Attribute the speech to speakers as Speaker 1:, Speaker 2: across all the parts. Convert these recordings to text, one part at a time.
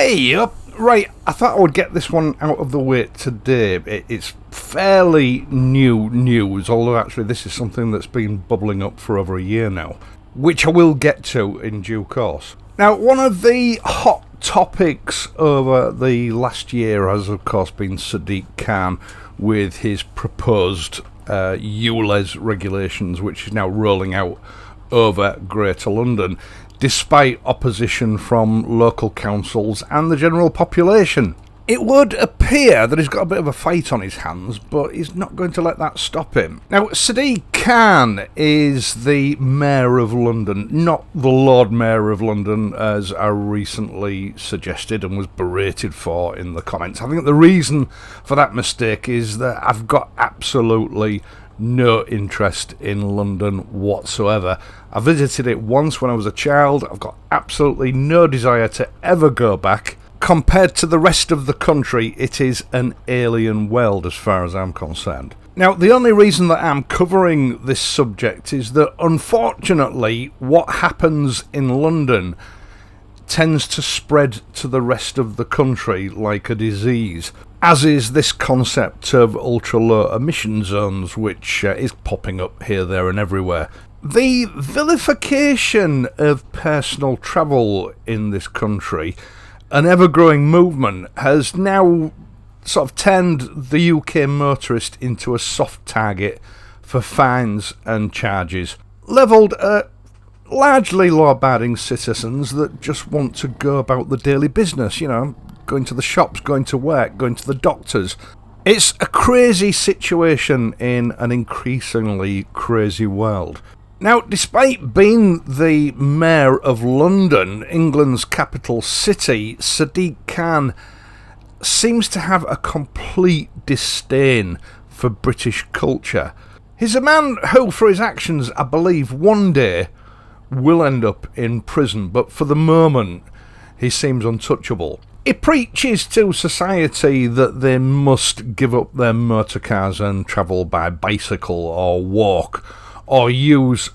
Speaker 1: Hey up! Right, I thought I would get this one out of the way today. It's fairly new news, although actually this is something that's been bubbling up for over a year now, which I will get to in due course. Now, one of the hot topics over the last year has of course been Sadiq Khan with his proposed ULEZ regulations, which is now rolling out over Greater London, despite opposition from local councils and the general population. It would appear that he's got a bit of a fight on his hands, but he's not going to let that stop him. Now, Sadiq Khan is the Mayor of London, not the Lord Mayor of London, as I recently suggested and was berated for in the comments. I think the reason for that mistake is that I've got absolutely no interest in London whatsoever. I visited it once when I was a child. I've got absolutely no desire to ever go back. Compared to the rest of the country, it is an alien world as far as I'm concerned. Now, the only reason that I'm covering this subject is that, unfortunately, what happens in London tends to spread to the rest of the country like a disease, as is this concept of ultra-low emission zones, which is popping up here, there and everywhere. The vilification of personal travel in this country, an ever-growing movement, has now sort of turned the UK motorist into a soft target for fines and charges, levelled at largely law-abiding citizens that just want to go about the daily business, you know, going to the shops, going to work, going to the doctors. It's a crazy situation in an increasingly crazy world. Now, despite being the Mayor of London, England's capital city, Sadiq Khan seems to have a complete disdain for British culture. He's a man who, for his actions, I believe one day will end up in prison, but for the moment he seems untouchable. He preaches to society that they must give up their motor cars and travel by bicycle or walk or use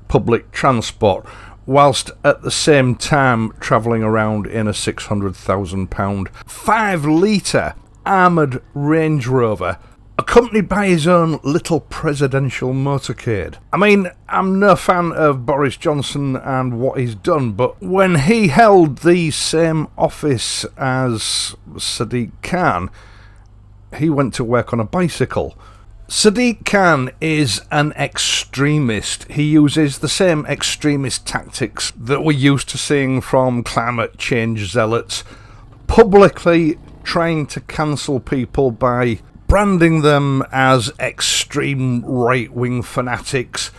Speaker 1: public transport, whilst at the same time travelling around in a £600,000 5-litre armoured Range Rover, accompanied by his own little presidential motorcade. I mean, I'm no fan of Boris Johnson and what he's done, but when he held the same office as Sadiq Khan, he went to work on a bicycle. Sadiq Khan is an extremist. He uses the same extremist tactics that we're used to seeing from climate change zealots, publicly trying to cancel people by branding them as extreme right-wing fanatics,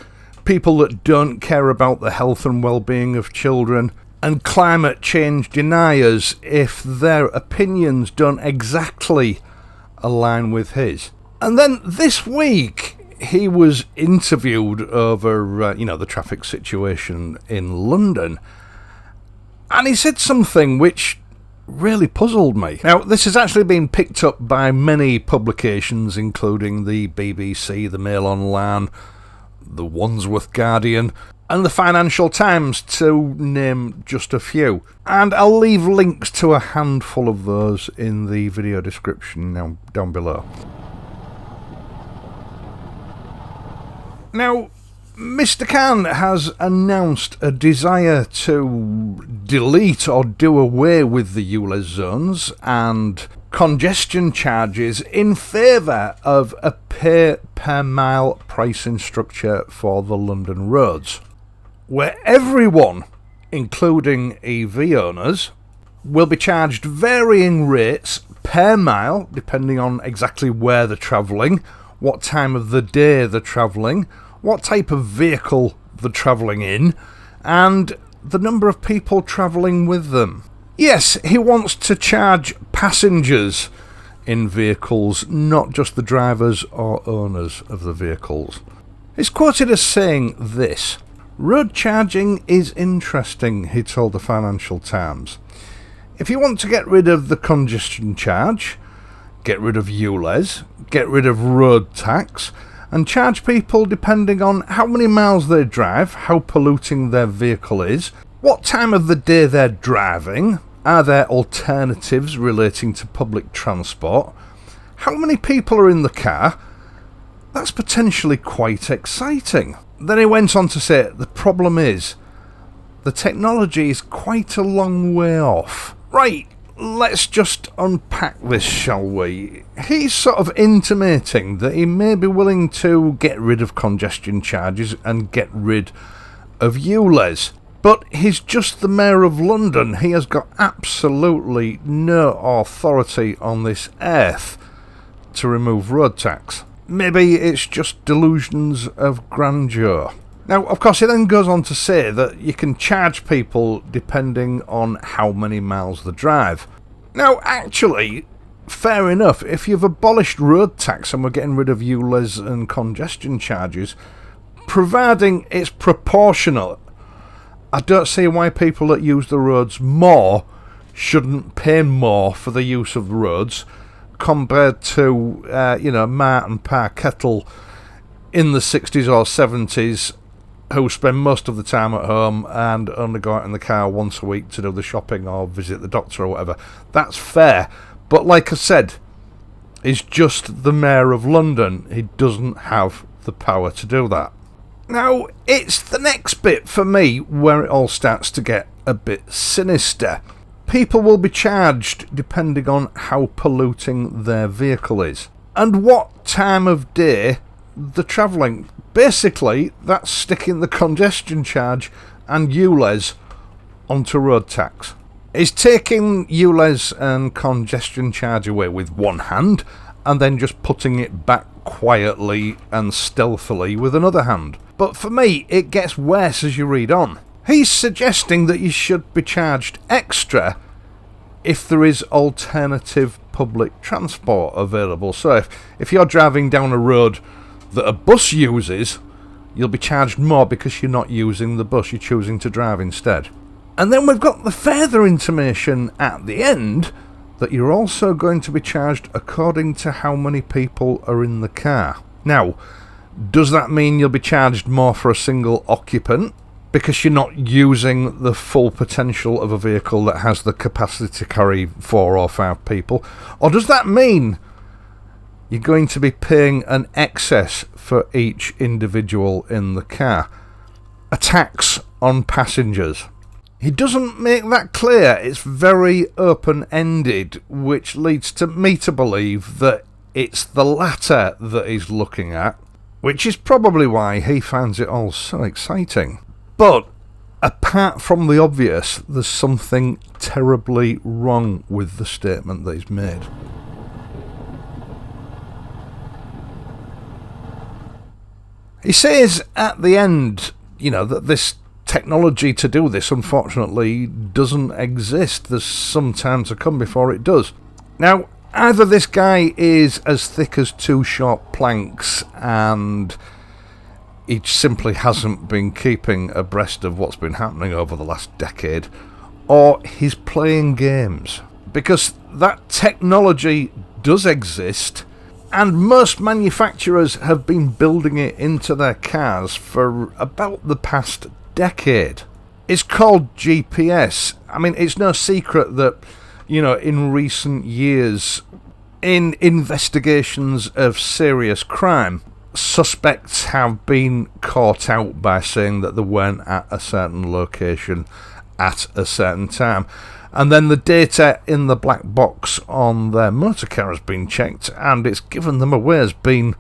Speaker 1: people that don't care about the health and well-being of children, and climate change deniers if their opinions don't exactly align with his. And then this week, he was interviewed over, the traffic situation in London, and he said something which really puzzled me. Now, this has actually been picked up by many publications, including the BBC, the Mail Online, the Wandsworth Guardian, and the Financial Times, to name just a few. And I'll leave links to a handful of those in the video description down below. Now, Mr. Khan has announced a desire to delete or do away with the ULEZ zones and congestion charges in favour of a pay-per-mile pricing structure for the London roads, where everyone, including EV owners, will be charged varying rates per mile, depending on exactly where they're travelling, what time of the day they're travelling, what type of vehicle they're travelling in, and the number of people travelling with them. Yes, he wants to charge passengers in vehicles, not just the drivers or owners of the vehicles. He's quoted as saying this: "Road charging is interesting," he told the Financial Times. "If you want to get rid of the congestion charge, get rid of ULEZ, get rid of road tax, and charge people depending on how many miles they drive, how polluting their vehicle is, what time of the day they're driving, Are there alternatives relating to public transport? How many people are in the car? That's potentially quite exciting. Then he went on to say, the problem is, the technology is quite a long way off. Right, let's just unpack this, shall we? He's sort of intimating that he may be willing to get rid of congestion charges and get rid of ULEZ. But he's just the Mayor of London. He has got absolutely no authority on this earth to remove road tax. Maybe it's just delusions of grandeur. Now, of course, he then goes on to say that you can charge people depending on how many miles they drive. Now, actually, fair enough. If you've abolished road tax and we're getting rid of ULEZ and congestion charges, providing it's proportionate, I don't see why people that use the roads more shouldn't pay more for the use of the roads compared to, Mart and Pa Kettle in the 60s or 70s who spend most of the time at home and only go out in the car once a week to do the shopping or visit the doctor or whatever. That's fair. But like I said, he's just the Mayor of London. He doesn't have the power to do that. Now, it's the next bit for me where it all starts to get a bit sinister. People will be charged depending on how polluting their vehicle is and what time of day they're travelling. Basically, that's sticking the congestion charge and ULEZ onto road tax. It's taking ULEZ and congestion charge away with one hand and then just putting it back quietly and stealthily with another hand. But for me, it gets worse as you read on. He's suggesting that you should be charged extra if there is alternative public transport available. So if you're driving down a road that a bus uses, you'll be charged more because you're not using the bus, you're choosing to drive instead. And then we've got the further intimation at the end that you're also going to be charged according to how many people are in the car. Now, does that mean you'll be charged more for a single occupant because you're not using the full potential of a vehicle that has the capacity to carry 4 or 5 people? Or does that mean you're going to be paying an excess for each individual in the car? A tax on passengers. He doesn't make that clear. It's very open-ended, which leads to me to believe that it's the latter that he's looking at, which is probably why he finds it all so exciting. But apart from the obvious, there's something terribly wrong with the statement that he's made. He says at the end, that this technology to do this, unfortunately, doesn't exist. There's some time to come before it does. Now, either this guy is as thick as 2 short planks and he simply hasn't been keeping abreast of what's been happening over the last decade, or he's playing games. Because that technology does exist, and most manufacturers have been building it into their cars for about the past decade. It's called GPS. I mean, it's no secret that, in recent years, in investigations of serious crime, suspects have been caught out by saying that they weren't at a certain location at a certain time. And then the data in the black box on their motor car has been checked, and it's given them away as being,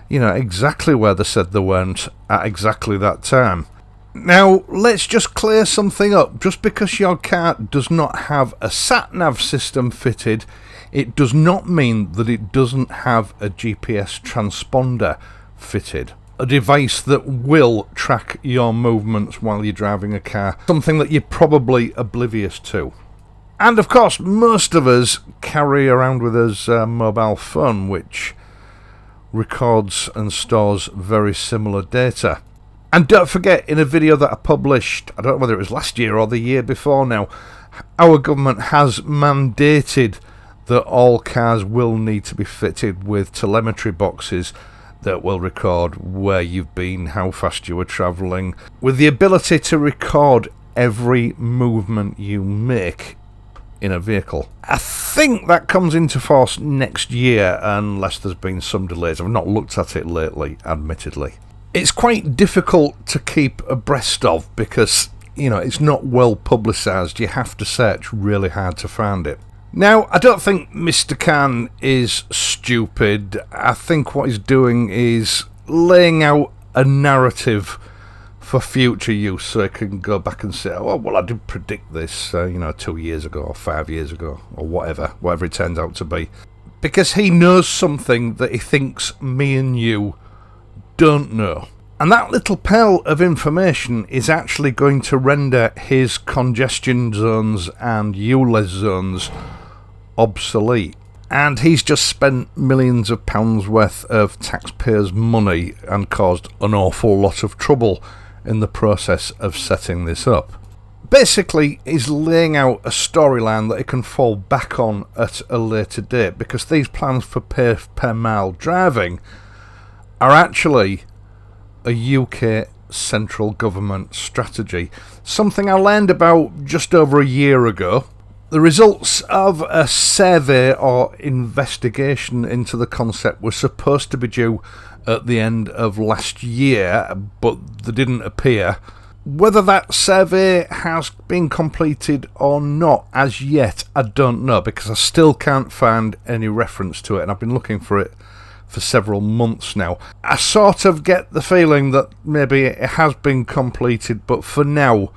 Speaker 1: exactly where they said they weren't at exactly that time. Now, let's just clear something up. Just because your car does not have a sat-nav system fitted, it does not mean that it doesn't have a GPS transponder fitted. A device that will track your movements while you're driving a car. Something that you're probably oblivious to. And of course, most of us carry around with us a mobile phone which records and stores very similar data. And don't forget, in a video that I published, I don't know whether it was last year or the year before now, our government has mandated that all cars will need to be fitted with telemetry boxes that will record where you've been, how fast you were travelling, with the ability to record every movement you make in a vehicle. I think that comes into force next year, unless there's been some delays. I've not looked at it lately, admittedly. It's quite difficult to keep abreast of because, it's not well publicised. You have to search really hard to find it. Now, I don't think Mr. Khan is stupid. I think what he's doing is laying out a narrative for future use so he can go back and say, oh, well, I did predict this, 2 years ago or 5 years ago or whatever it turns out to be. Because he knows something that he thinks me and you don't know. And that little pearl of information is actually going to render his congestion zones and ULEZ zones obsolete. And he's just spent millions of pounds worth of taxpayers' money and caused an awful lot of trouble in the process of setting this up. Basically, he's laying out a storyline that he can fall back on at a later date, because these plans for pay per mile driving are actually a UK central government strategy. Something I learned about just over a year ago. The results of a survey or investigation into the concept were supposed to be due at the end of last year, but they didn't appear. Whether that survey has been completed or not as yet, I don't know, because I still can't find any reference to it, and I've been looking for it for several months now. I sort of get the feeling that maybe it has been completed, but for now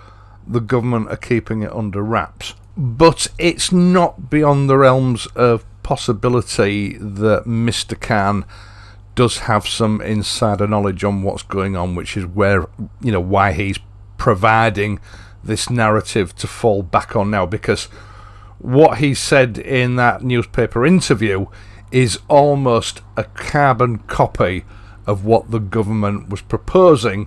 Speaker 1: the government are keeping it under wraps. But it's not beyond the realms of possibility that Mr. Khan does have some insider knowledge on what's going on, which is why he's providing this narrative to fall back on now, because what he said in that newspaper interview is almost a carbon copy of what the government was proposing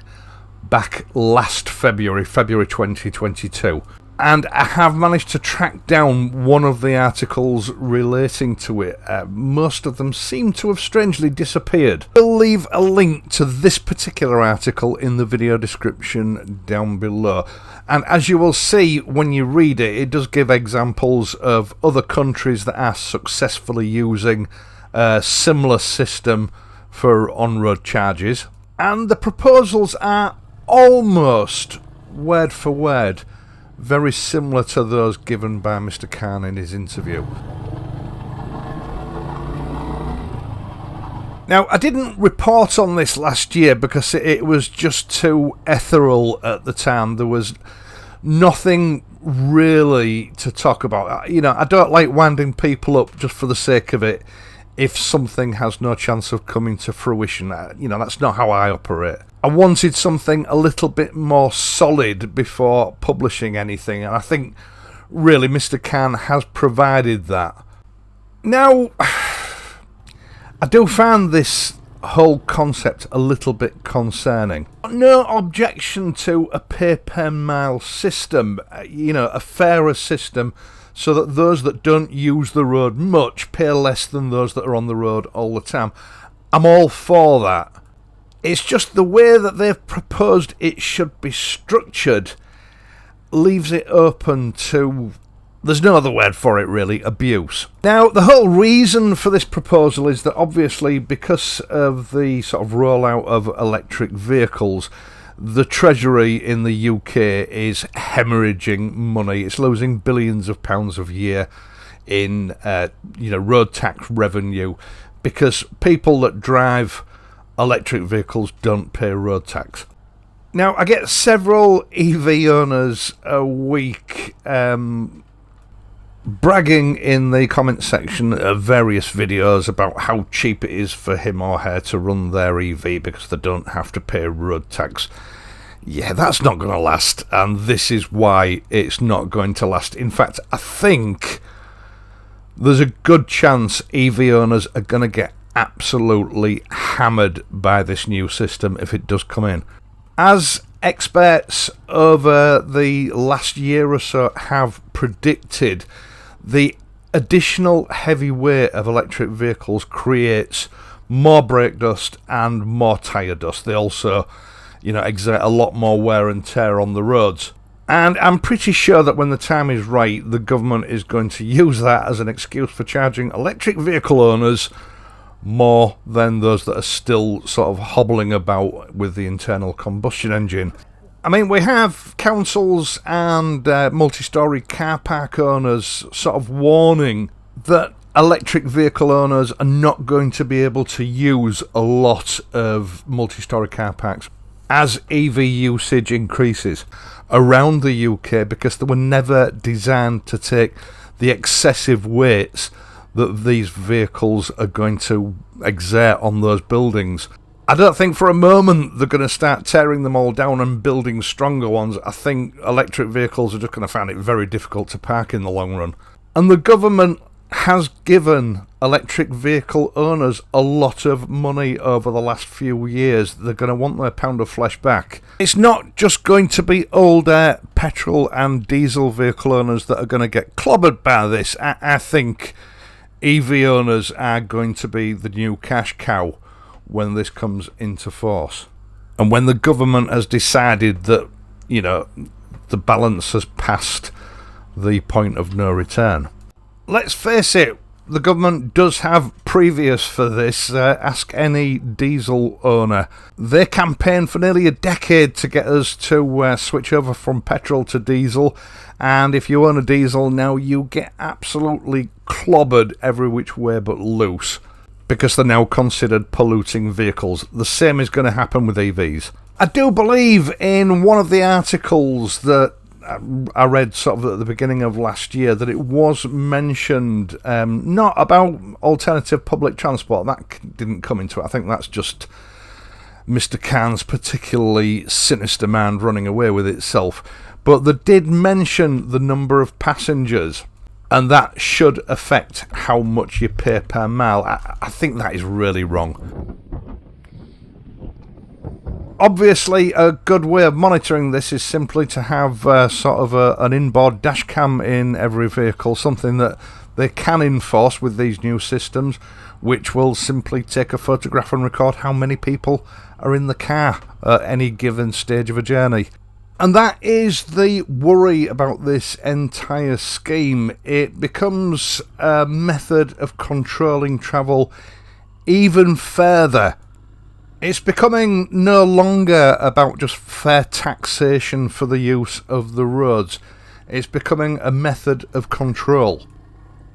Speaker 1: back last February 2022. And I have managed to track down one of the articles relating to it. Most of them seem to have strangely disappeared. I'll leave a link to this particular article in the video description down below. And as you will see when you read it, it does give examples of other countries that are successfully using a similar system for on-road charges. And the proposals are almost word for word very similar to those given by Mr. Khan in his interview. Now, I didn't report on this last year because it was just too ethereal at the time. There was nothing really to talk about. I don't like winding people up just for the sake of it if something has no chance of coming to fruition. That's not how I operate. I wanted something a little bit more solid before publishing anything, and I think really Mr. Khan has provided that. Now, I do find this whole concept a little bit concerning. No objection to a pay per mile system, a fairer system, so that those that don't use the road much pay less than those that are on the road all the time. I'm all for that. It's just the way that they've proposed it should be structured leaves it open to, there's no other word for it really, abuse. Now, the whole reason for this proposal is that obviously because of the sort of rollout of electric vehicles, the Treasury in the UK is hemorrhaging money. It's losing billions of pounds a year in road tax revenue because people that drive electric vehicles don't pay road tax. Now, I get several EV owners a week bragging in the comment section of various videos about how cheap it is for him or her to run their EV because they don't have to pay road tax. Yeah, that's not going to last, and this is why it's not going to last. In fact, I think there's a good chance EV owners are going to get absolutely hammered by this new system if it does come in. As experts over the last year or so have predicted, the additional heavy weight of electric vehicles creates more brake dust and more tyre dust. They also, exert a lot more wear and tear on the roads. And I'm pretty sure that when the time is right, the government is going to use that as an excuse for charging electric vehicle owners more than those that are still sort of hobbling about with the internal combustion engine. I mean, we have councils and multi-storey car park owners sort of warning that electric vehicle owners are not going to be able to use a lot of multi-storey car parks as EV usage increases around the UK, because they were never designed to take the excessive weights that these vehicles are going to exert on those buildings. I don't think for a moment they're going to start tearing them all down and building stronger ones. I think electric vehicles are just going to find it very difficult to park in the long run. And the government has given electric vehicle owners a lot of money over the last few years. They're going to want their pound of flesh back. It's not just going to be older petrol and diesel vehicle owners that are going to get clobbered by this. I think EV owners are going to be the new cash cow when this comes into force. And when the government has decided that, you know, the balance has passed the point of no return. Let's face it, the government does have previous for this. Ask any diesel owner. They campaigned for nearly a decade to get us to switch over from petrol to diesel, and if you own a diesel now, you get absolutely clobbered every which way but loose, because they're now considered polluting vehicles. The same is going to happen with EVs. I do believe in one of the articles that I read sort of at the beginning of last year that it was mentioned not about alternative public transport. That didn't come into it. I think that's just Mr. Khan's particularly sinister mind running away with itself. But they did mention the number of passengers, and that should affect how much you pay per mile. I think that is really wrong. Obviously, a good way of monitoring this is simply to have sort of an inboard dash cam in every vehicle, something that they can enforce with these new systems, which will simply take a photograph and record how many people are in the car at any given stage of a journey. And that is the worry about this entire scheme. It becomes a method of controlling travel even further. It's becoming no longer about just fair taxation for the use of the roads. It's becoming a method of control.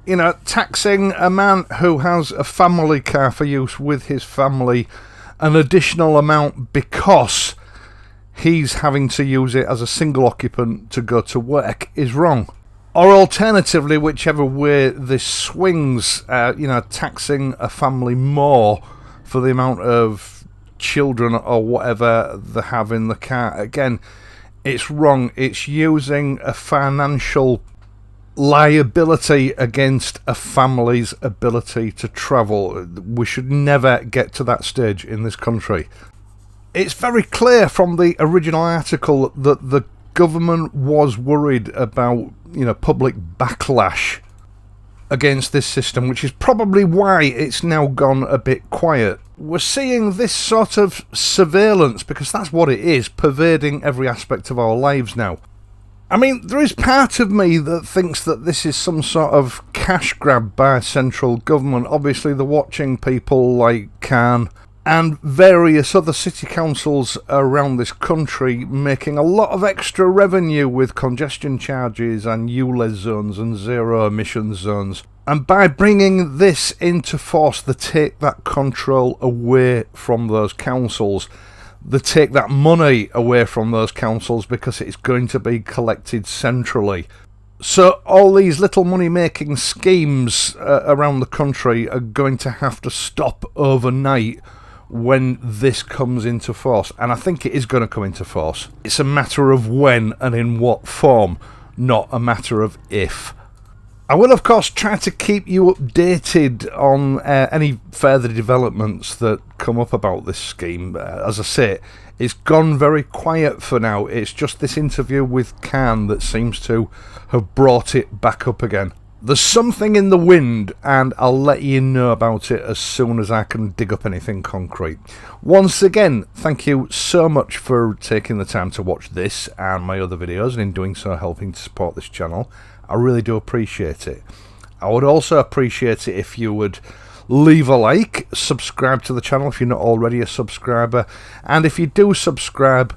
Speaker 1: You know, taxing a man who has a family car for use with his family an additional amount because he's having to use it as a single occupant to go to work is wrong. Or alternatively, whichever way this swings, taxing a family more for the amount of children or whatever they have in the car. Again, it's wrong. It's using a financial liability against a family's ability to travel. We should never get to that stage in this country. It's very clear from the original article that the government was worried about, public backlash against this system, which is probably why it's now gone a bit quiet. We're seeing this sort of surveillance, because that's what it is, pervading every aspect of our lives now. I mean, there is part of me that thinks that this is some sort of cash grab by central government. Obviously, they're watching people like Khan and various other city councils around this country making a lot of extra revenue with congestion charges and ULEZ zones and zero emission zones. And by bringing this into force, they take that control away from those councils. They take that money away from those councils because it's going to be collected centrally. So all these little money-making schemes around the country are going to have to stop overnight when this comes into force. And I think it is going to come into force. It's a matter of when and in what form, not a matter of if. I will, of course, try to keep you updated on any further developments that come up about this scheme. As I say, it's gone very quiet for now. It's just this interview with Khan that seems to have brought it back up again. There's something in the wind, and I'll let you know about it as soon as I can dig up anything concrete. Once again, thank you so much for taking the time to watch this and my other videos, and in doing so helping to support this channel. I really do appreciate it. I would also appreciate it if you would leave a like, subscribe to the channel if you're not already a subscriber, and if you do subscribe,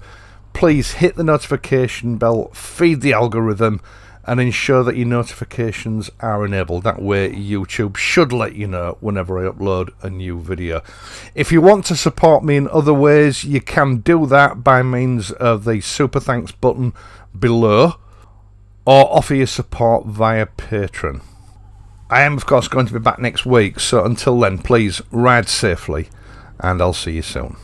Speaker 1: please hit the notification bell, feed the algorithm, and ensure that your notifications are enabled. That way YouTube should let you know whenever I upload a new video. If you want to support me in other ways, you can do that by means of the super thanks button below, or offer your support via Patreon. I am of course going to be back next week, so until then please ride safely and I'll see you soon.